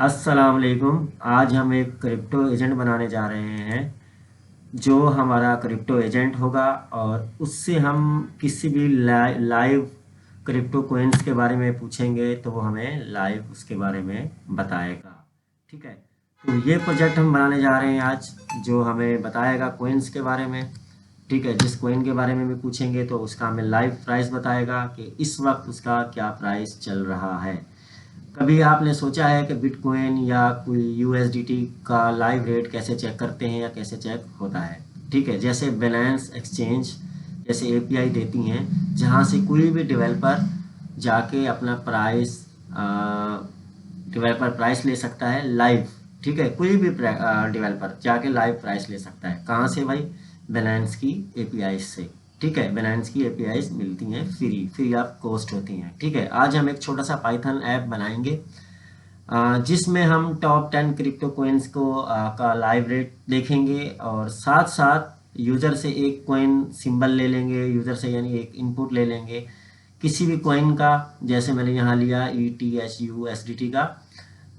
अस्सलाम वालेकुम। आज हम एक क्रिप्टो एजेंट बनाने जा रहे हैं जो हमारा क्रिप्टो एजेंट होगा और उससे हम किसी भी लाइव क्रिप्टो कोइंस के बारे में पूछेंगे तो वो हमें लाइव उसके बारे में बताएगा। ठीक है, तो ये प्रोजेक्ट हम बनाने जा रहे हैं आज, जो हमें बताएगा कोइंस के बारे में। ठीक है, जिस कोइन के बारे में भी पूछेंगे तो उसका हमें लाइव प्राइस बताएगा कि इस वक्त उसका क्या प्राइस चल रहा है। कभी आपने सोचा है कि बिटकॉइन या कोई यूएसडीटी का लाइव रेट कैसे चेक करते हैं या कैसे चेक होता है? ठीक है, जैसे बैलेंस एक्सचेंज जैसे एपीआई देती हैं जहां से कोई भी डेवलपर जाके अपना प्राइस डेवलपर प्राइस ले सकता है लाइव। ठीक है, कोई भी डेवलपर जाके लाइव प्राइस ले सकता है। कहाँ से भाई? बैलेंस की एपीआई से। ठीक है, बैलेंस की एपीआई मिलती हैं फ्री ऑफ कॉस्ट होती हैं। ठीक है, आज हम एक छोटा सा पाइथन ऐप बनाएंगे जिसमें हम टॉप 10 क्रिप्टो कोइंस का लाइव रेट देखेंगे और साथ साथ यूज़र से एक कोइन सिंबल ले लेंगे, यूज़र से यानी एक इनपुट ले लेंगे किसी भी कोइन का। जैसे मैंने यहाँ लिया ETHUSDT का।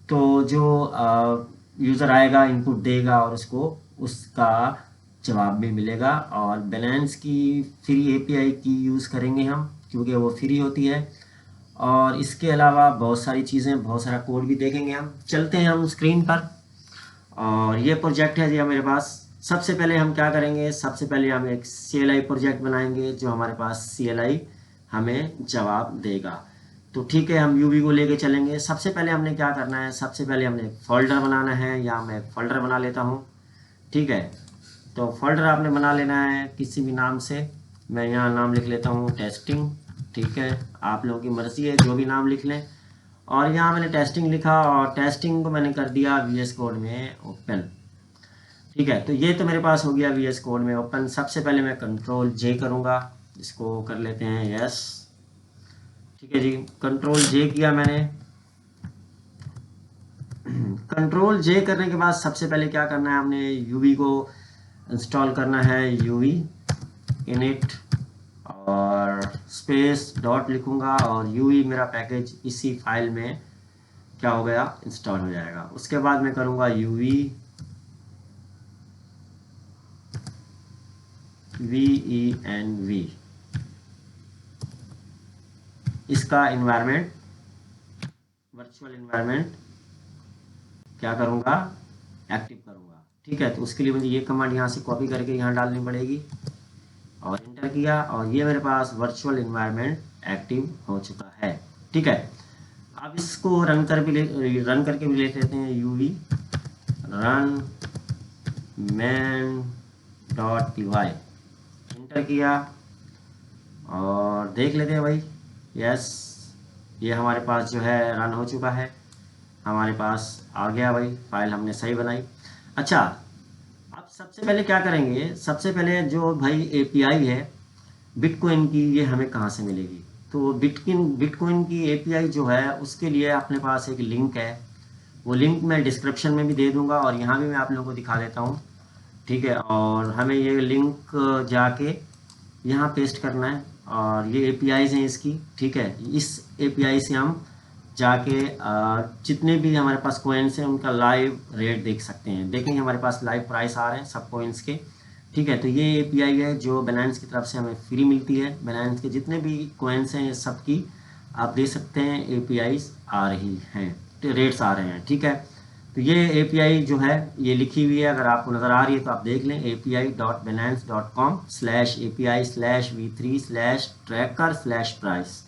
तो जो यूज़र आएगा इनपुट देगा और उसको उसका जवाब भी मिलेगा। और बैलेंस की फ्री एपीआई की यूज़ करेंगे हम क्योंकि वो फ्री होती है। और इसके अलावा बहुत सारी चीज़ें, बहुत सारा कोड भी देखेंगे हम। चलते हैं हम स्क्रीन पर और ये प्रोजेक्ट है जी मेरे पास। सबसे पहले हम क्या करेंगे, सबसे पहले हम एक CLI प्रोजेक्ट बनाएंगे जो हमारे पास CLI हमें जवाब देगा। तो ठीक है, हम यूवी को लेके चलेंगे। सबसे पहले हमने क्या करना है, सबसे पहले हमने एक फोल्डर बनाना है या मैं एक फोल्डर बना लेता हूँ। ठीक है, तो फोल्डर आपने बना लेना है किसी भी नाम से। मैं यहाँ नाम लिख लेता हूँ टेस्टिंग। ठीक है, आप लोगों की मर्ज़ी है, जो भी नाम लिख लें। और यहाँ मैंने टेस्टिंग लिखा और टेस्टिंग को मैंने कर दिया VS कोड में ओपन। ठीक है, तो ये तो मेरे पास हो गया VS कोड में ओपन। सबसे पहले मैं Ctrl J करूँगा, इसको कर लेते हैं यस। ठीक है जी, Ctrl J किया मैंने। Ctrl J करने के बाद सबसे पहले क्या करना है, हमने यूवी को इंस्टॉल करना है। यूवी इनिट और स्पेस डॉट लिखूंगा और यूवी मेरा पैकेज इसी फाइल में क्या हो गया, इंस्टॉल हो जाएगा। उसके बाद मैं करूंगा यूवी VENV, इसका इन्वायरमेंट वर्चुअल इन्वायरमेंट क्या करूंगा, एक्टिव करूंगा। ठीक है, तो उसके लिए मुझे ये कमांड यहाँ से कॉपी करके यहाँ डालनी पड़ेगी और इंटर किया और ये मेरे पास वर्चुअल इन्वायरमेंट एक्टिव हो चुका है। ठीक है, अब इसको रन करके भी ले लेते हैं। यूवी रन main.py इंटर किया और देख लेते हैं भाई। यस, ये हमारे पास जो है रन हो चुका है, हमारे पास आ गया भाई, फाइल हमने सही बनाई। अच्छा, अब सबसे पहले क्या करेंगे, सबसे पहले जो भाई एपीआई है बिटकॉइन की, ये हमें कहाँ से मिलेगी? तो बिटकॉइन की एपीआई जो है उसके लिए अपने पास एक लिंक है। वो लिंक मैं डिस्क्रिप्शन में भी दे दूंगा और यहाँ भी मैं आप लोगों को दिखा देता हूँ। ठीक है, और हमें ये लिंक जाके यहाँ पेस्ट करना है और ये एपीआईज हैं इसकी। ठीक है, इस एपीआई से हम जाके जितने भी हमारे पास कोइंस हैं उनका लाइव रेट देख सकते हैं। देखेंगे हमारे पास लाइव प्राइस आ रहे हैं सब कोइंस के। ठीक है, तो ये एपीआई है जो बैलेंस की तरफ से हमें फ्री मिलती है। बैलेंस के जितने भी कोइंस हैं ये सब की आप देख सकते हैं एपीआईज आ रही हैं, रेट्स आ रहे हैं। ठीक है, तो ये एपीआई जो है ये लिखी हुई है, अगर आपको नज़र आ रही है तो आप देख लें api.binance.com/API/v3/tracker/price।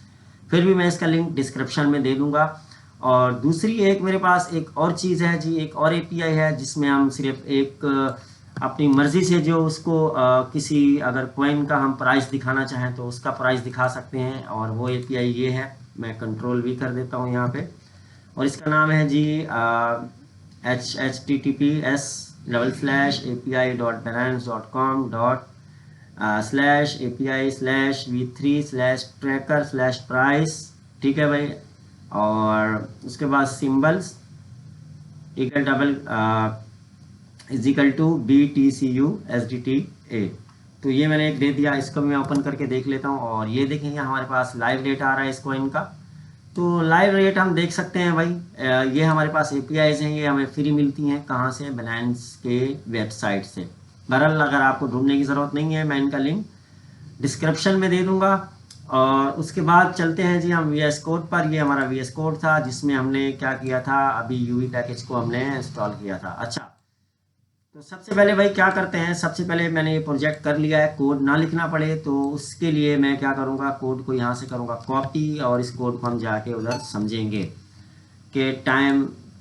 फिर भी मैं इसका लिंक डिस्क्रिप्शन में दे दूंगा। और दूसरी एक मेरे पास एक और चीज़ है जी, एक और एपीआई है जिसमें हम सिर्फ एक अपनी मर्ज़ी से जो उसको किसी अगर कॉइन का हम प्राइस दिखाना चाहें तो उसका प्राइस दिखा सकते हैं। और वो एपीआई ये है, मैं कंट्रोल भी कर देता हूँ यहाँ पे, और इसका नाम है जी https://api.binance.com/API/v3/tracker/price। ठीक है भाई, और उसके बाद symbols equal double equal to BTCUSDTA। तो ये मैंने एक दे दिया, इसको मैं ओपन करके देख लेता हूँ और ये देखेंगे हमारे पास लाइव डेटा आ रहा है इस कॉइन का। तो लाइव रेट हम देख सकते हैं भाई, ये हमारे पास एपीआईज हैं, ये हमें फ्री मिलती हैं कहाँ से, Binance के वेबसाइट से। बहरहाल अगर आपको ढूंढने की ज़रूरत नहीं है, मैं इनका लिंक डिस्क्रिप्शन में दे दूंगा। और उसके बाद चलते हैं जी हम VS कोड पर। ये हमारा VS कोड था जिसमें हमने क्या किया था, अभी यूवी पैकेज को हमने इंस्टॉल किया था। अच्छा, तो सबसे पहले भाई क्या करते हैं, सबसे पहले मैंने ये प्रोजेक्ट कर लिया है, कोड ना लिखना पड़े तो उसके लिए मैं क्या करूँगा, कोड को यहाँ से करूँगा कॉपी, और इस कोड को हम जाके उधर समझेंगे कि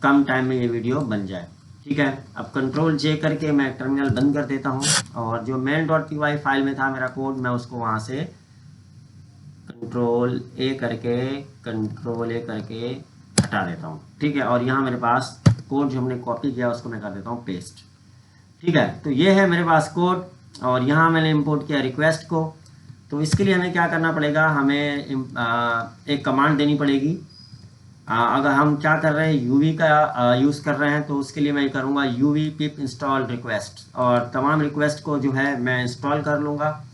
कम टाइम में ये वीडियो बन जाए। ठीक है, अब कंट्रोल जे करके मैं टर्मिनल बंद कर देता हूँ, और जो main.py फाइल में था मेरा कोड, मैं उसको वहाँ से कंट्रोल ए करके हटा देता हूँ। ठीक है, और यहाँ मेरे पास कोड जो हमने कॉपी किया उसको मैं कर देता हूँ पेस्ट। ठीक है, तो ये है मेरे पास कोड, और यहाँ मैंने इंपोर्ट किया रिक्वेस्ट को। तो इसके लिए हमें क्या करना पड़ेगा, हमें एक कमांड देनी पड़ेगी। अगर हम क्या कर रहे हैं, यूवी का यूज़ कर रहे हैं, तो उसके लिए मैं करूँगा यूवी पिप इंस्टॉल रिक्वेस्ट, और तमाम रिक्वेस्ट को जो है मैं इंस्टॉल कर लूँगा,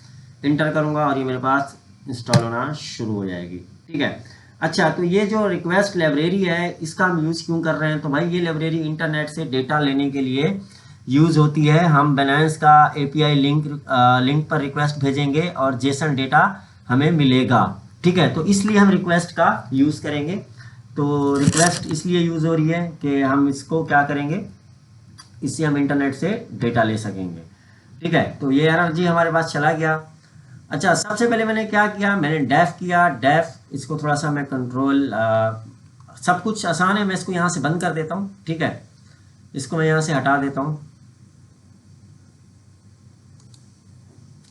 इंटर करूँगा, और ये मेरे पास इंस्टॉल होना शुरू हो जाएगी। ठीक है, अच्छा, तो ये जो रिक्वेस्ट लाइब्रेरी है इसका हम यूज़ क्यों कर रहे हैं, तो भाई ये लाइब्रेरी इंटरनेट से डेटा लेने के लिए यूज़ होती है। हम Binance का API लिंक पर रिक्वेस्ट भेजेंगे और जेसन डेटा हमें मिलेगा। ठीक है, तो इसलिए हम रिक्वेस्ट का यूज़ करेंगे। तो रिक्वेस्ट इसलिए यूज़ हो रही है कि हम इसको क्या करेंगे, इससे हम इंटरनेट से डेटा ले सकेंगे। ठीक है, तो ये एनर्जी हमारे पास चला गया। अच्छा, सबसे पहले मैंने क्या किया, मैंने डेफ किया, डेफ, इसको थोड़ा सा मैं कंट्रोल, सब कुछ आसान है, मैं इसको यहाँ से बंद कर देता हूँ। ठीक है, इसको मैं यहाँ से हटा देता हूँ,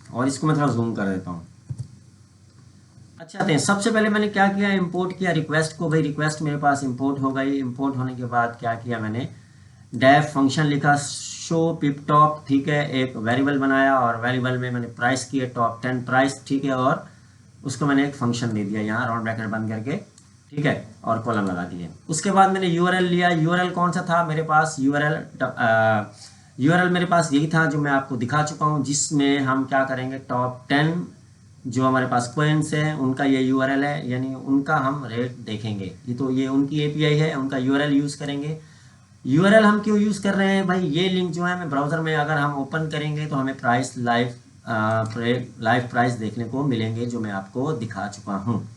और इसको मैं थोड़ा जूम कर देता हूँ। अच्छा, तो सबसे पहले मैंने क्या किया, इंपोर्ट किया रिक्वेस्ट को। भाई रिक्वेस्ट मेरे पास इंपोर्ट हो गई। इंपोर्ट होने के बाद क्या किया, मैंने डेफ फंक्शन लिखा, शो पिप टॉप। ठीक है, एक वेरिएबल बनाया, और वेरिएबल में मैंने प्राइस किया टॉप 10 प्राइस। ठीक है, और उसको मैंने एक फंक्शन दे दिया यहाँ राउंड ब्रैकेट बंद करके। ठीक है, और कॉलम लगा दिए। उसके बाद मैंने यूआरएल लिया। यूआरएल कौन सा था मेरे पास, यूआरएल मेरे पास यही था जो मैं आपको दिखा चुका हूँ, जिसमें हम क्या करेंगे, टॉप 10 जो हमारे पास कोइंस हैं उनका ये यूआरएल है, यानी उनका हम रेट देखेंगे। ये उनकी एपीआई है, उनका यूआरएल यूज़ करेंगे। यूआरएल हम क्यों यूज़ कर रहे हैं भाई, ये लिंक जो है मैं ब्राउज़र में अगर हम ओपन करेंगे तो हमें लाइव प्राइस देखने को मिलेंगे, जो मैं आपको दिखा चुका हूँ।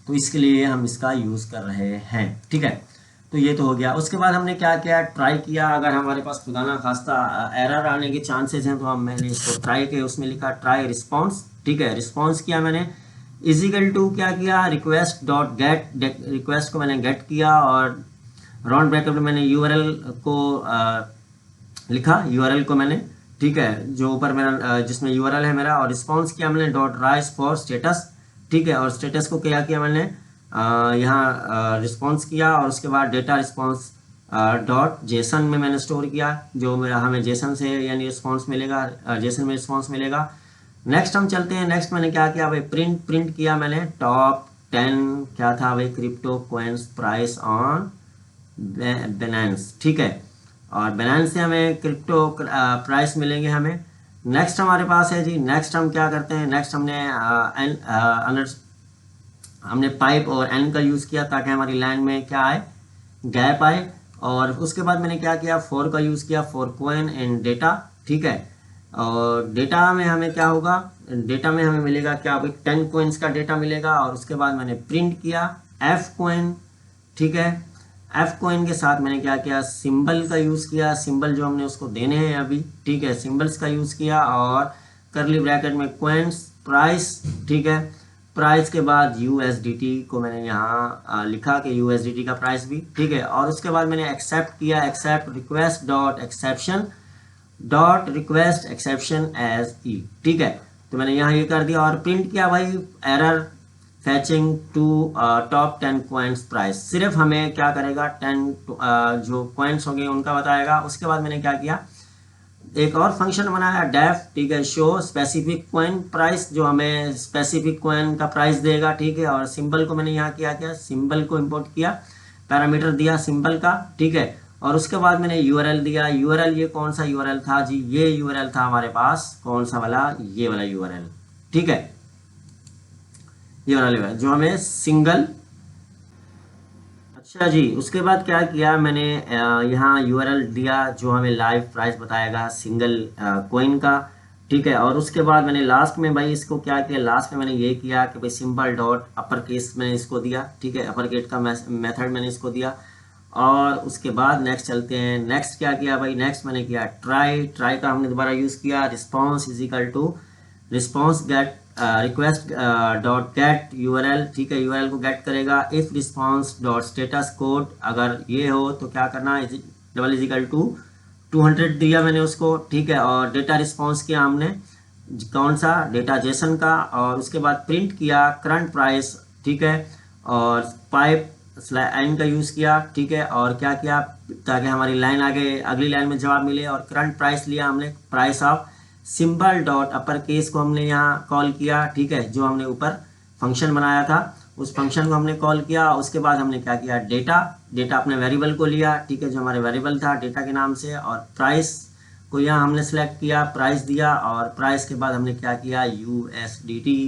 तो इसके लिए हम इसका यूज़ कर रहे हैं। ठीक है, तो ये तो हो गया। उसके बाद हमने क्या किया, ट्राई किया। अगर हमारे पास खुदा ना खास्ता एरर आने के चांसेस हैं, तो मैंने इसको ट्राई किया, उसमें लिखा ट्राई रिस्पॉन्स। ठीक है, रिस्पॉन्स किया मैंने, इजिकल टू क्या किया, रिक्वेस्ट डॉट गेट, रिक्वेस्ट को मैंने गेट किया, और राउंड ब्रैकेट में मैंने यूआरएल को लिखा, यूआरएल को मैंने, ठीक है, जो ऊपर मेरा जिसमें यूआरएल है मेरा, और रिस्पॉन्स किया मैंने डॉट राइज फॉर स्टेटस। ठीक है, और स्टेटस को क्या किया मैंने, यहाँ रिस्पॉन्स किया, और उसके बाद डेटा रिस्पॉन्स डॉट जेसन में मैंने स्टोर किया, जो मेरा हमें जेसन से यानी रिस्पॉन्स मिलेगा, जेसन में रिस्पॉन्स मिलेगा। नेक्स्ट हम चलते हैं। नेक्स्ट मैंने क्या किया भाई, प्रिंट किया मैंने टॉप 10 क्या था भाई, crypto coins price on Binance। ठीक है, और Binance से हमें क्रिप्टो प्राइस मिलेंगे हमें। नेक्स्ट हमारे पास है जी, नेक्स्ट हम क्या करते हैं, नेक्स्ट हमने पाइप और एन का यूज़ किया ताकि हमारी लाइन में क्या आए, गैप आए। और उसके बाद मैंने क्या किया, फॉर का यूज़ किया, फॉर कोइन एंड डेटा। ठीक है, और डेटा में हमें क्या होगा, डेटा में हमें मिलेगा क्या, 10 कोइंस का डेटा मिलेगा। और उसके बाद मैंने प्रिंट किया एफ कोइन। ठीक है, एफ कोइन के साथ मैंने क्या किया, सिंबल का यूज़ किया, सिंबल जो हमने उसको देने हैं अभी। ठीक है, सिंबल्स का यूज़ किया, और करली ब्रैकेट में कोइंस प्राइस। ठीक है, प्राइस के बाद USDT को मैंने यहाँ लिखा कि USDT का प्राइस भी। ठीक है, और उसके बाद मैंने एक्सेप्ट किया, accept request dot exception as e. ठीक है, तो मैंने यहाँ ये कर दिया, और प्रिंट किया भाई error fetching to top 10 coins price. सिर्फ हमें क्या करेगा, 10 जो कॉइन्स होंगे उनका बताएगा। उसके बाद मैंने क्या किया, एक और फंक्शन बनाया डेफ। ठीक है, शो स्पेसिफिक कॉइन प्राइस, जो हमें स्पेसिफिक कॉइन का प्राइस देगा। ठीक है, और सिंबल को मैंने यहाँ किया सिंबल को इंपोर्ट किया, पैरामीटर दिया सिंबल का। ठीक है, और उसके बाद मैंने यूआरएल दिया। यूआरएल ये कौन सा यूआरएल था जी, ये यूआरएल था हमारे पास, कौन सा वाला, ये वाला यूआरएल। ठीक है, ये वाला यूआरएल जो हमें अच्छा जी, उसके बाद क्या किया मैंने, यहाँ यूआरएल दिया जो हमें लाइव प्राइस बताएगा सिंगल कॉइन का। ठीक है, और उसके बाद मैंने लास्ट में भाई इसको क्या किया, लास्ट में मैंने ये किया कि भाई सिंबल डॉट अपर केस मैंने इसको दिया। ठीक है, अपर केस का मेथड मैंने इसको दिया। और उसके बाद नेक्स्ट चलते हैं। नेक्स्ट क्या किया भाई, नेक्स्ट मैंने किया ट्राई। ट्राई का हमने दोबारा यूज़ किया। Response is equal to response get request dot get URL. ठीक है, यूआरएल को गेट करेगा। If response dot status code अगर ये हो तो क्या करना है, डबल इज इक्वल टू 200 दिया मैंने उसको। ठीक है, और डेटा रिस्पॉन्स किया हमने कौन सा, डेटा जेसन का। और उसके बाद प्रिंट किया करंट प्राइस। ठीक है, और पाइप लाइन का यूज़ किया। ठीक है, और क्या किया ताकि हमारी लाइन आगे अगली लाइन में जवाब मिले। और करंट प्राइस लिया हमने, price of symbol dot upper case को हमने यहाँ कॉल किया। ठीक है, जो हमने ऊपर फंक्शन बनाया था उस फंक्शन को हमने कॉल किया। उसके बाद हमने क्या किया, डेटा अपने वेरिएबल को लिया। ठीक है, जो हमारे वेरिएबल था डेटा के नाम से। और प्राइस को यहाँ हमने सेलेक्ट किया, प्राइस दिया। और प्राइस के बाद हमने क्या किया, USDT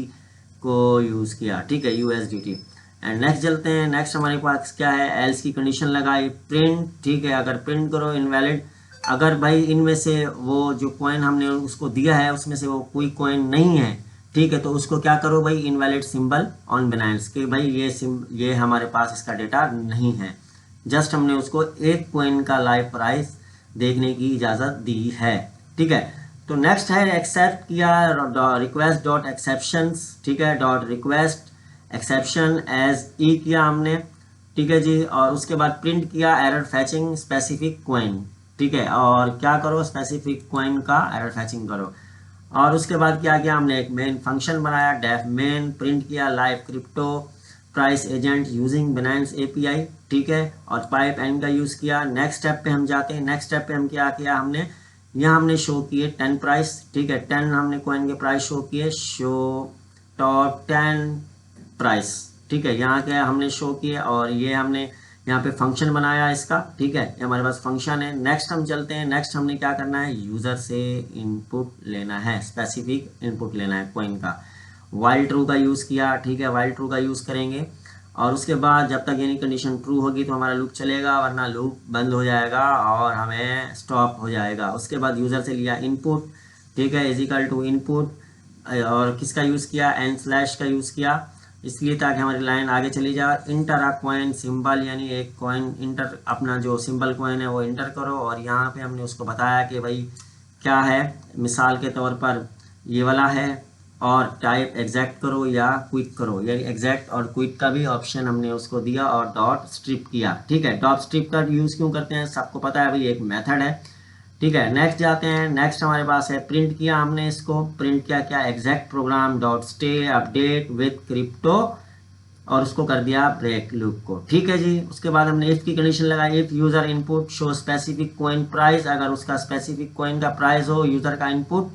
को यूज़ किया। ठीक है, USDT। एंड नेक्स्ट चलते हैं। नेक्स्ट हमारे पास क्या है, एल्स की कंडीशन लगाई, प्रिंट। ठीक है, अगर प्रिंट करो इनवैलिड, अगर भाई इनमें से वो जो कॉइन हमने उसको दिया है उसमें से वो कोई कॉइन नहीं है, ठीक है, तो उसको क्या करो भाई, इनवैलिड सिंबल ऑन बाइनेंस के भाई ये हमारे पास इसका डेटा नहीं है। जस्ट हमने उसको एक कॉइन का लाइव प्राइस देखने की इजाज़त दी है। ठीक है, तो नेक्स्ट है एक्सेप्ट किया, रिक्वेस्ट डॉट एक्सेप्शंस। ठीक है, डॉट रिक्वेस्ट एक्सेप्शन एज ई किया हमने। ठीक है जी, और उसके बाद प्रिंट किया एरर फैचिंग स्पेसिफिक कॉइन। ठीक है, और क्या करो, स्पेसिफिक कॉइन का एरर फैचिंग करो। और उसके बाद क्या किया, हमने एक मेन फंक्शन बनाया, डेफ मेन, प्रिंट किया live crypto price agent using Binance API. ठीक है, और पाइप एंड का यूज़ किया। नेक्स्ट स्टेप पे हम जाते हैं। नेक्स्ट स्टेप पे हम क्या किया, हमने यहाँ हमने शो किए 10 प्राइस। ठीक है, 10 हमने कॉइन के प्राइस शो किए, शो टॉप 10 प्राइस। ठीक है, यहाँ क्या हमने शो किए। और ये हमने यहाँ पे फंक्शन बनाया इसका। ठीक है, ये हमारे पास फंक्शन है। नेक्स्ट हम चलते हैं। नेक्स्ट हमने क्या करना है, यूज़र से इनपुट लेना है, स्पेसिफिक इनपुट लेना है कॉइन का। वाइल ट्रू का यूज़ किया। ठीक है, वाइल ट्रू का यूज़ करेंगे। और उसके बाद जब तक यानी कंडीशन ट्रू होगी तो हमारा लूप चलेगा, वरना लूप बंद हो जाएगा और हमें स्टॉप हो जाएगा। उसके बाद यूज़र से लिया इनपुट। ठीक है, इज इक्वल टू इनपुट, और किसका यूज़ किया, एन स्लैश का यूज़ किया, इसलिए ताकि हमारी लाइन आगे चली जाए। इंटर अ कॉइन सिंबल, यानी एक कॉइन इंटर, अपना जो सिंबल कॉइन है वो इंटर करो। और यहाँ पे हमने उसको बताया कि भाई क्या है, मिसाल के तौर पर ये वाला है। और टाइप एग्जैक्ट करो या क्विक करो, यानी एग्जैक्ट और क्विक का भी ऑप्शन हमने उसको दिया। और डॉट स्ट्रिप किया। ठीक है, डॉट स्ट्रिप का यूज़ क्यों करते हैं सबको पता है भाई, एक मेथड है। ठीक है, नेक्स्ट जाते हैं। नेक्स्ट हमारे पास है प्रिंट किया हमने इसको, प्रिंट किया क्या, exact program dot stay update with crypto, और उसको कर दिया ब्रेक लूप को। ठीक है जी, उसके बाद हमने इफ की कंडीशन लगाई, if user input show specific coin price, अगर उसका स्पेसिफिक कॉइन का प्राइस हो यूजर का इनपुट।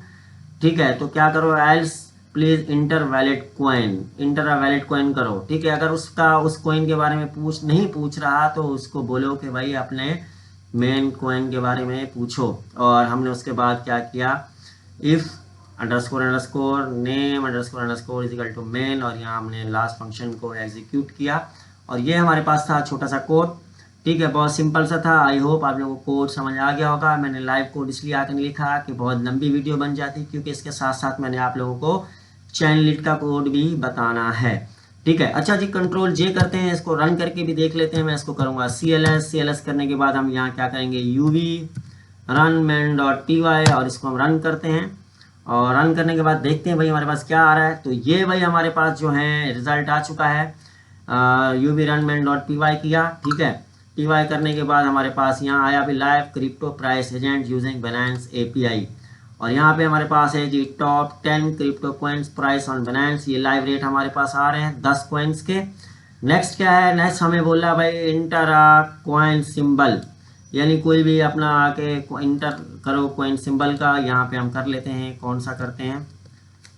ठीक है, तो क्या करो, else please inter valid coin, inter a valid coin करो। ठीक है, अगर उसका उस कॉइन के बारे में नहीं पूछ रहा तो उसको बोलो कि भाई अपने मेन कॉइन के बारे में पूछो। और हमने उसके बाद क्या किया, if underscore name underscore is equal to main, और यहाँ हमने लास्ट फंक्शन को एग्जीक्यूट किया। और ये हमारे पास था छोटा सा कोड। ठीक है, बहुत सिंपल सा था। आई होप आप लोगों को कोड समझ आ गया होगा। मैंने लाइव कोड इसलिए आकर नहीं लिखा कि बहुत लंबी वीडियो बन जाती, क्योंकि इसके साथ साथ मैंने आप लोगों को चैन लीड का कोड भी बताना है। ठीक है, अच्छा जी, कंट्रोल जे करते हैं, इसको रन करके भी देख लेते हैं। मैं इसको करूँगा CLS करने के बाद हम यहाँ क्या करेंगे, UV run main.py, और इसको हम रन करते हैं। और रन करने के बाद देखते हैं भाई हमारे पास क्या आ रहा है। तो ये भाई हमारे पास जो है रिजल्ट आ चुका है। UV run main.py किया। ठीक है, py करने के बाद हमारे पास यहाँ आया भी live crypto price agent using Binance API। और यहाँ पे हमारे पास है जी top 10 crypto coins price on Binance, ये लाइव रेट हमारे पास आ रहे हैं 10 कॉइन्स के। नेक्स्ट क्या है, नेक्स्ट हमें बोल रहा है भाई इंटर अ कॉइन सिंबल, यानी कोई भी अपना आके इंटर करो कॉइन सिंबल का। यहाँ पे हम कर लेते हैं, कौन सा करते हैं,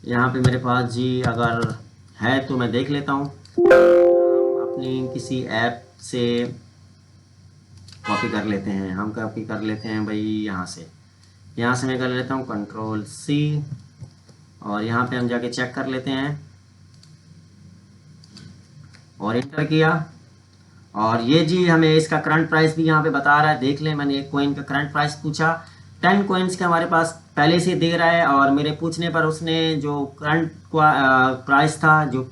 यहाँ पे मेरे पास जी अगर है तो मैं देख लेता हूँ। अपनी किसी ऐप से कॉपी कर लेते हैं, हम कॉपी कर लेते हैं भाई यहाँ से मैं कर लेता हूँ Ctrl+C, और यहाँ पे हम जाके चेक कर लेते हैं और इंटर किया। और ये जी हमें इसका करंट प्राइस भी यहाँ पे बता रहा है, देख लें। मैंने एक कॉइन का करंट प्राइस पूछा, 10 कॉइन्स के हमारे पास पहले से दे रहा है, और मेरे पूछने पर उसने जो करंट प्राइस था, जो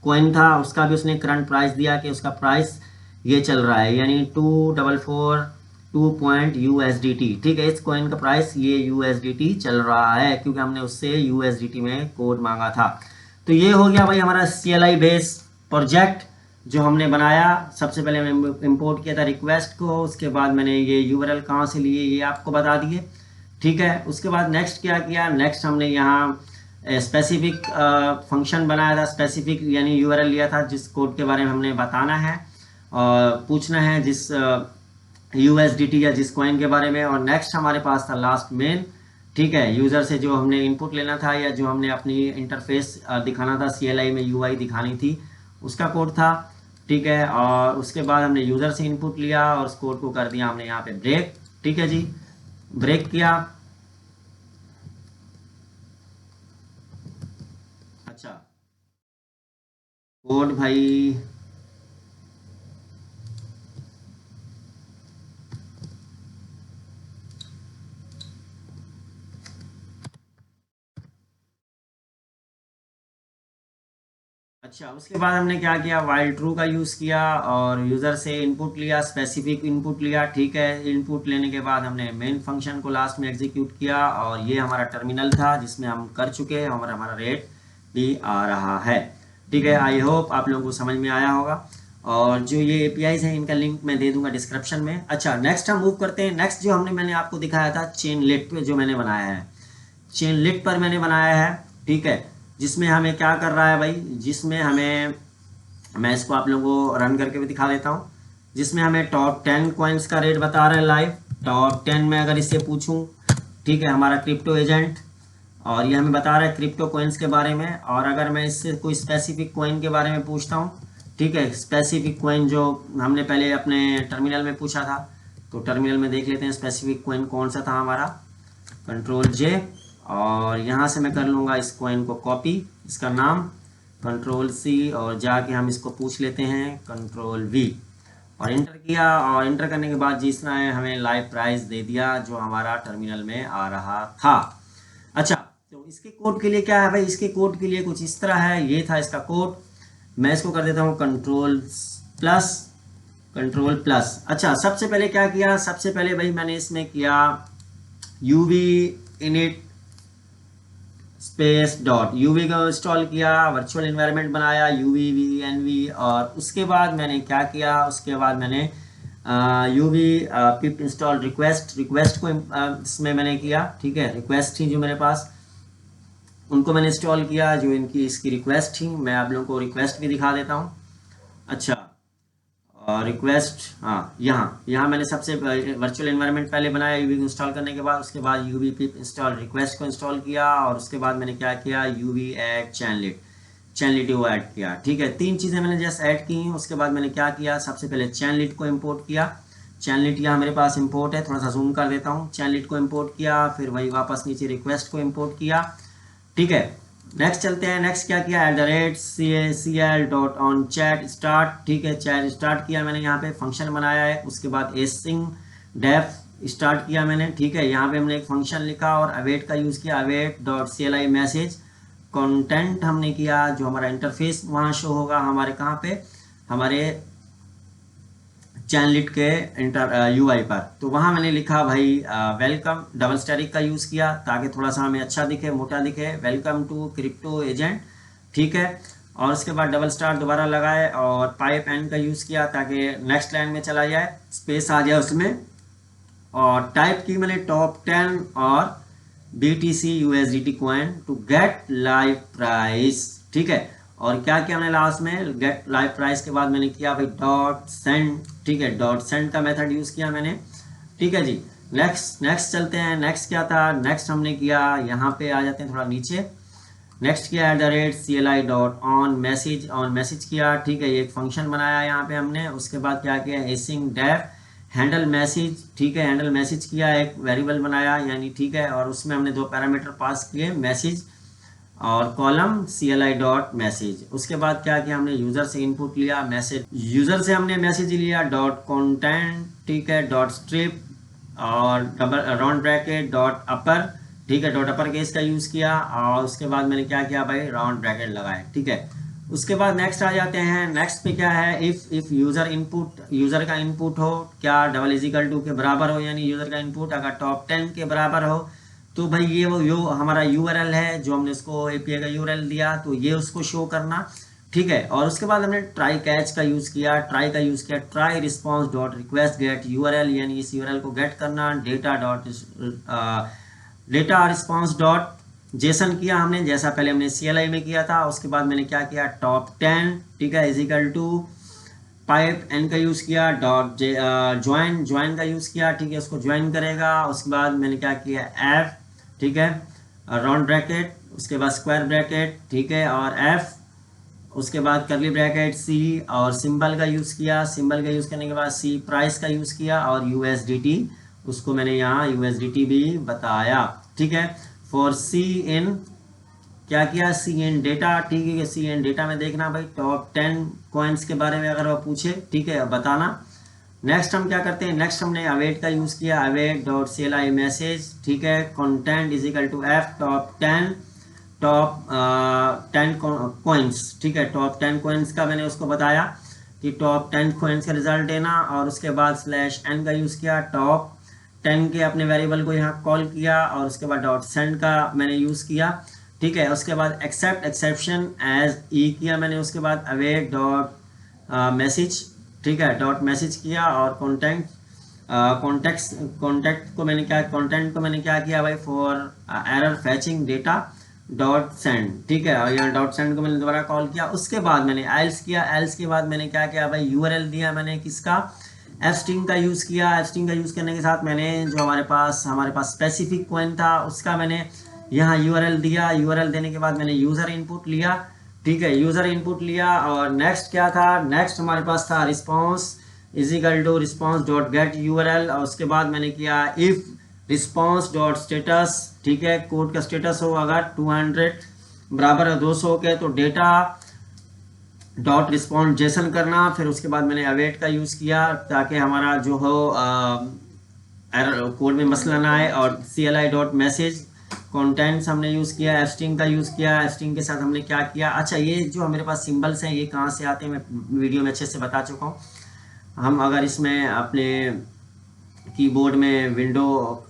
कॉइन था, उसका भी उसने करंट प्राइस दिया कि उसका प्राइस ये चल रहा है, यानी 2442 पॉइंट USDT। ठीक है, इस कॉइन का प्राइस ये USDT चल रहा है, क्योंकि हमने उससे USDT में कोड मांगा था। तो ये हो गया भाई हमारा CLI बेस प्रोजेक्ट जो हमने बनाया। सबसे पहले मैंने इंपोर्ट किया था रिक्वेस्ट को, उसके बाद मैंने ये URL कहाँ से लिए ये आपको बता दिए। ठीक है, उसके बाद नेक्स्ट क्या किया, नेक्स्ट हमने यहाँ स्पेसिफिक फंक्शन बनाया था, स्पेसिफिक यानी URL लिया था जिस कोड के बारे में हमने बताना है और पूछना है, जिस USDT या जिस कॉइन के बारे में। और नेक्स्ट हमारे पास था लास्ट मेन। ठीक है, यूज़र से जो हमने इनपुट लेना था या जो हमने अपनी इंटरफेस दिखाना था, CLI में UI दिखानी थी, उसका कोड था। ठीक है, और उसके बाद हमने यूज़र से इनपुट लिया और उस कोड को कर दिया हमने यहाँ पे ब्रेक। ठीक है जी, ब्रेक किया। अच्छा, कोड भाई अच्छा, उसके बाद हमने क्या किया, वाइल ट्रू का यूज़ किया और यूज़र से इनपुट लिया, स्पेसिफिक इनपुट लिया। ठीक है, इनपुट लेने के बाद हमने मेन फंक्शन को लास्ट में एग्जीक्यूट किया और ये हमारा टर्मिनल था जिसमें हम कर चुके हैं और हमारा रेट भी आ रहा है। ठीक है, आई होप आप लोगों को समझ में आया होगा। और जो ये APIs हैं इनका लिंक मैं दे दूंगा डिस्क्रिप्शन में। अच्छा, नेक्स्ट हम मूव करते हैं। नेक्स्ट जो मैंने आपको दिखाया था चेनलिट पे, जो मैंने बनाया है चेनलिट पर मैंने बनाया है। ठीक है, जिसमें हमें क्या कर रहा है भाई, जिसमें हमें, मैं इसको आप लोगों को रन करके भी दिखा देता हूँ, जिसमें हमें टॉप 10 कॉइन्स का रेट बता रहा है लाइव। टॉप 10 में अगर इससे पूछूं, ठीक है, हमारा क्रिप्टो एजेंट, और ये हमें बता रहा है क्रिप्टो कॉइन्स के बारे में। और अगर मैं इससे कोई स्पेसिफिक कॉइन के बारे में पूछता हूँ, ठीक है, स्पेसिफिक कॉइन जो हमने पहले अपने टर्मिनल में पूछा था, तो टर्मिनल में देख लेते हैं स्पेसिफिक कॉइन कौन सा था हमारा। Ctrl+J, और यहाँ से मैं कर लूँगा इस कॉइन को कॉपी, इसका नाम Ctrl+C, और जाके हम इसको पूछ लेते हैं Ctrl+V, और इंटर किया। और इंटर करने के बाद जिसने हमें लाइव प्राइस दे दिया जो हमारा टर्मिनल में आ रहा था। अच्छा, तो इसके कोड के लिए क्या है भाई, इसके कोड के लिए कुछ इस तरह है, ये था इसका कोड। मैं इसको कर देता हूँ Ctrl+। अच्छा, सबसे पहले क्या किया, सबसे पहले भाई मैंने इसमें किया UV init space dot UV को इंस्टॉल किया, वर्चुअल इन्वायरमेंट बनाया UVVNV, और उसके बाद मैंने क्या किया, उसके बाद मैंने UV pip इंस्टॉल रिक्वेस्ट को इसमें मैंने किया। ठीक है, रिक्वेस्ट थी जो मेरे पास, उनको मैंने इंस्टॉल किया, जो इनकी इसकी रिक्वेस्ट थी। मैं आप लोगों को रिक्वेस्ट भी दिखा देता हूँ। अच्छा, रिक्वेस्ट, हाँ, यहाँ मैंने सबसे वर्चुअल एनवायरनमेंट पहले बनाया यूवी इंस्टॉल करने के बाद, उसके बाद यूवी पिप इंस्टॉल रिक्वेस्ट को इंस्टॉल किया, और उसके बाद मैंने क्या किया, यूवी ऐड चैनलिट वो ऐड किया। ठीक है, 3 चीज़ें मैंने जस्ट ऐड की। उसके बाद मैंने क्या किया, सबसे पहले चैनलिट को इम्पोर्ट किया। चैनलिट यहाँ मेरे पास इम्पोर्ट है, थोड़ा सा जूम कर देता हूँ। चैनलिट को इम्पोर्ट किया, फिर वही वापस नीचे रिक्वेस्ट को इम्पोर्ट किया। ठीक है, नेक्स्ट चलते हैं। नेक्स्ट क्या किया, @cl.on_chat start। ठीक है, चैट स्टार्ट किया मैंने, यहाँ पे फंक्शन बनाया है। उसके बाद async def स्टार्ट किया मैंने। ठीक है, यहाँ पे हमने एक फंक्शन लिखा और अवेट का यूज़ किया, await.cli मैसेज कंटेंट हमने किया, जो हमारा इंटरफेस वहाँ शो होगा हमारे कहाँ पे, हमारे चैनलिट के UI पर। तो वहाँ मैंने लिखा भाई वेलकम, डबल स्टैटिक का यूज़ किया ताकि थोड़ा सा हमें अच्छा दिखे, मोटा दिखे, वेलकम टू क्रिप्टो एजेंट। ठीक है, और उसके बाद डबल स्टार दोबारा लगाए और पाइप एंड का यूज़ किया ताकि नेक्स्ट लाइन में चला जाए, स्पेस आ जाए उसमें। और टाइप की मैंने टॉप 10 और BTC USDT coin to get live price. ठीक है, और क्या किया हमने लास्ट में, गेट लाइव प्राइस के बाद मैंने किया भाई डॉट सेंड। ठीक है, डॉट सेंड का मेथड यूज़ किया मैंने। ठीक है जी, नेक्स्ट चलते हैं। नेक्स्ट क्या था, नेक्स्ट हमने किया, यहाँ पे आ जाते हैं थोड़ा नीचे। नेक्स्ट किया @CLI.on मैसेज किया। ठीक है, ये एक फंक्शन बनाया यहाँ पे हमने। उसके बाद क्या किया, async def हैंडल मैसेज। ठीक है, हैंडल मैसेज किया, एक वेरिएबल बनाया यानी। ठीक है, और उसमें हमने 2 पैरामीटर पास किए, मैसेज और कॉलम CLI डॉट मैसेज। उसके बाद क्या किया हमने, यूजर से इनपुट लिया मैसेज, यूजर से हमने मैसेज लिया डॉट कंटेंट, ठीक है, डॉट स्ट्रिप और डबल राउंड ब्रैकेट डॉट अपर, ठीक है, डॉट अपर केस का यूज किया और उसके बाद मैंने क्या किया भाई, राउंड ब्रैकेट लगाए, ठीक है। उसके बाद नेक्स्ट आ जाते हैं, नेक्स्ट पे क्या है, इफ यूजर इनपुट, यूजर का इनपुट हो क्या डबल इजिकल टू के बराबर हो, यानी यूजर का इनपुट अगर टॉप 10 के बराबर हो तो भाई ये वो हमारा URL है जो हमने उसको API का URL दिया, तो ये उसको शो करना, ठीक है। और उसके बाद हमने ट्राई कैच का यूज किया, try response dot request get URL, यानी इस URL को गेट करना, डेटा रिस्पॉन्स डॉट जेसन किया हमने, जैसा पहले हमने CLI में किया था। उसके बाद मैंने क्या किया, टॉप 10, ठीक है, इजिकल टू पाइप n का यूज किया, डॉट ज्वाइन का यूज किया, ठीक है, उसको ज्वाइन करेगा। उसके बाद मैंने क्या किया, f, ठीक है, राउंड ब्रैकेट, उसके बाद स्क्वायर ब्रैकेट, ठीक है, और f, उसके बाद करली ब्रैकेट C और सिंबल का यूज किया, सिंबल का यूज करने के बाद C प्राइस का यूज किया और USDT, उसको मैंने यहाँ USDT भी बताया, ठीक है। फॉर C इन क्या किया, C इन डेटा, ठीक है, C इन डेटा में देखना भाई टॉप 10 कॉइन्स के बारे में अगर वो पूछे, ठीक है, बताना। नेक्स्ट हम क्या करते हैं, नेक्स्ट हमने अवेट का यूज किया, अवेट डॉट CLI मैसेज, ठीक है, content is equal to F top 10 coins, ठीक है, टॉप 10 कॉइन्स का मैंने उसको बताया कि टॉप 10 कॉइन्स का रिजल्ट देना। और उसके बाद /n का यूज किया, टॉप 10 के अपने वेरिएबल को यहाँ कॉल किया और उसके बाद डॉट सेंड का मैंने यूज किया, ठीक है। उसके बाद एक्सेप्शन एज E किया मैंने, उसके बाद अवेट डॉट मैसेज, ठीक है, डॉट मैसेज किया और कॉन्टेक्ट को मैंने क्या, कंटेंट को मैंने क्या किया भाई, for error फैचिंग data dot send, ठीक है, और यहाँ डॉट सेंड को मैंने दोबारा कॉल किया। उसके बाद मैंने एल्स किया, एल्स के बाद मैंने क्या किया भाई, URL दिया मैंने किसका, fstring का यूज़ किया। fstring का यूज़ करने के साथ मैंने जो हमारे पास स्पेसिफिक कॉइन था उसका मैंने यहाँ URL दिया, URL देने के बाद मैंने यूज़र इनपुट लिया, ठीक है, यूज़र इनपुट लिया। और नेक्स्ट क्या था, नेक्स्ट हमारे पास था response is equal to response dot get URL, और उसके बाद मैंने किया इफ रिस्पॉन्स डॉट स्टेटस, ठीक है, कोड का स्टेटस हो अगर 200 बराबर 200 के तो डेटा डॉट रिस्पॉन्ड जेसन करना। फिर उसके बाद मैंने अवेट का यूज़ किया ताकि हमारा जो हो कोड में मसला ना आए। और CLI डॉट मैसेज कॉन्टेंट्स हमने यूज़ किया, fstring का यूज़ किया। fstring के साथ हमने क्या किया, अच्छा ये जो मेरे पास सिंबल्स हैं ये कहाँ से आते हैं मैं वीडियो में अच्छे से बता चुका हूँ। हम अगर इसमें अपने कीबोर्ड में विंडो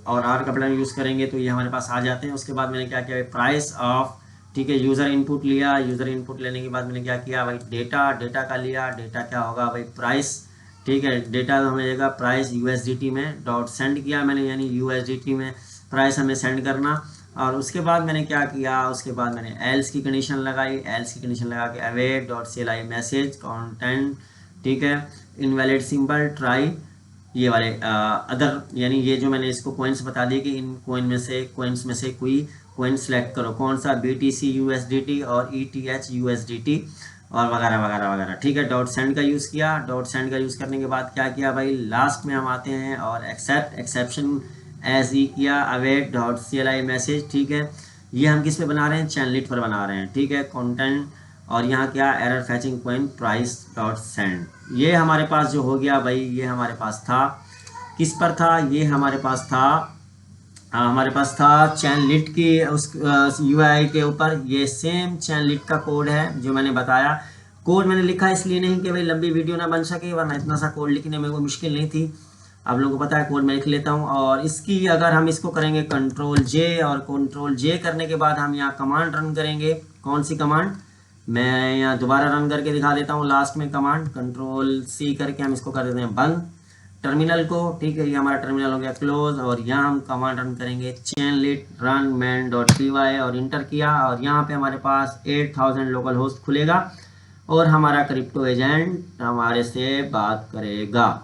और R का बटन यूज़ करेंगे तो ये हमारे पास आ जाते हैं। उसके बाद मैंने क्या किया, प्राइस ऑफ, ठीक है, यूज़र इनपुट लिया, यूज़र इनपुट लेने के बाद मैंने क्या किया भाई, डेटा का लिया, डेटा क्या होगा भाई, प्राइस, ठीक है, डेटा हमें देगा प्राइस USDT में, डॉट सेंड किया मैंने, यानी USDT में प्राइस हमें सेंड करना। और उसके बाद मैंने क्या किया, उसके बाद मैंने एल्स की कंडीशन लगाई, एल्स की कंडीशन लगा के await dot CLI message content, ठीक है, इनवैलिड सिंबल ट्राई, ये वाले अदर, यानी ये जो मैंने इसको कॉइन्स बता दिए कि इन कॉइन्स में से कोई कॉइन सेलेक्ट करो, कौन सा, BTC USDT और ETH USDT और वगैरह वगैरह वगैरह, ठीक है। डॉट सेंड का यूज़ किया, डॉट सेंड का यूज़ करने के बाद क्या किया भाई, लास्ट में हम आते हैं और एक्सेप्शन एज E किया, अवेट डॉट CLI मैसेज, ठीक है, ये हम किस पे बना रहे हैं, चैनलिट पर बना रहे हैं, ठीक है, कंटेंट, और यहाँ क्या, error फैचिंग coin price dot send. ये हमारे पास जो हो गया भाई, ये हमारे पास था, किस पर था, ये हमारे पास था चैनलिट की उस UI के ऊपर। ये सेम चैनलिट का कोड है जो मैंने बताया। कोड मैंने लिखा इसलिए नहीं कि भाई लंबी वीडियो ना बन सके, वरना इतना सा कोड लिखने में वो मुश्किल नहीं थी, आप लोगों को पता है, कोड मैं लिख लेता हूँ। और इसकी अगर हम इसको करेंगे Ctrl+J, और Ctrl+J करने के बाद हम यहाँ कमांड रन करेंगे, कौन सी कमांड, मैं यहाँ दोबारा रन करके दिखा देता हूँ। लास्ट में कमांड Ctrl+C करके हम इसको कर देते हैं बंद टर्मिनल को, ठीक है, ये हमारा टर्मिनल हो गया क्लोज। और यहाँ हम कमांड रन करेंगे चैनलिट रन मैन डॉट py और इंटर किया, और यहाँ पे हमारे पास 8000 लोकल होस्ट खुलेगा और हमारा क्रिप्टो एजेंट हमारे से बात करेगा,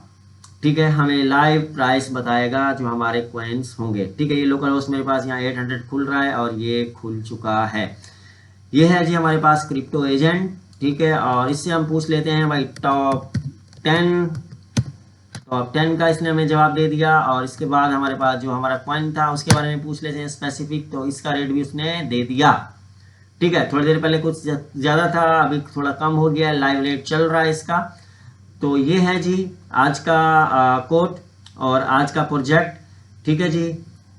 ठीक है, हमें लाइव प्राइस बताएगा जो हमारे कॉइन्स होंगे, ठीक है। ये लोकल होस्ट मेरे पास यहाँ 800 खुल रहा है और ये खुल चुका है। ये है जी हमारे पास क्रिप्टो एजेंट, ठीक है। और इससे हम पूछ लेते हैं भाई टॉप 10 का इसने हमें जवाब दे दिया। और इसके बाद हमारे पास जो हमारा कॉइन था उसके बारे में पूछ लेते हैं स्पेसिफिक, तो इसका रेट भी उसने दे दिया, ठीक है, थोड़ी देर पहले कुछ ज़्यादा था, अभी थोड़ा कम हो गया, लाइव रेट चल रहा है इसका। तो ये है जी आज का कोड और आज का प्रोजेक्ट, ठीक है जी।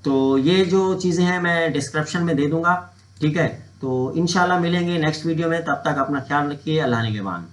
तो ये जो चीज़ें हैं मैं डिस्क्रिप्शन में दे दूंगा, ठीक है। तो इंशाल्लाह मिलेंगे नेक्स्ट वीडियो में, तब तक अपना ख्याल रखिए, अल्लाह निगहबान।